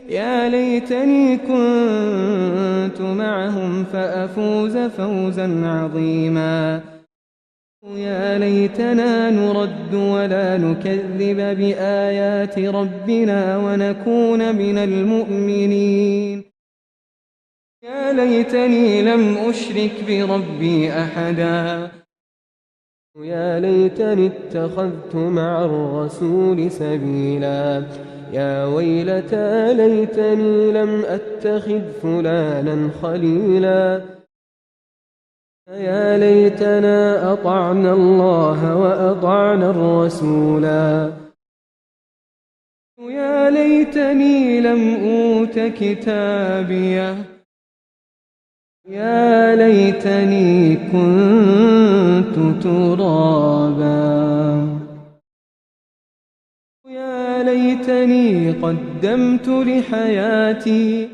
يا ليتني كنت معهم فأفوز فوزا عظيما. يا ليتنا نرد ولا نكذب بآيات ربنا ونكون من المؤمنين. يا ليتني لم أشرك بربي أحدا. يا ليتني اتخذت مع الرسول سبيلا. يا ويلتى ليتني لم أتخذ فلانا خليلا. يا ليتنا أطعنا الله وأطعنا الرسولا. يا ليتني لم أوت كتابيه. يا ليتني كنت ترابا. يا ليتني قدمت لحياتي.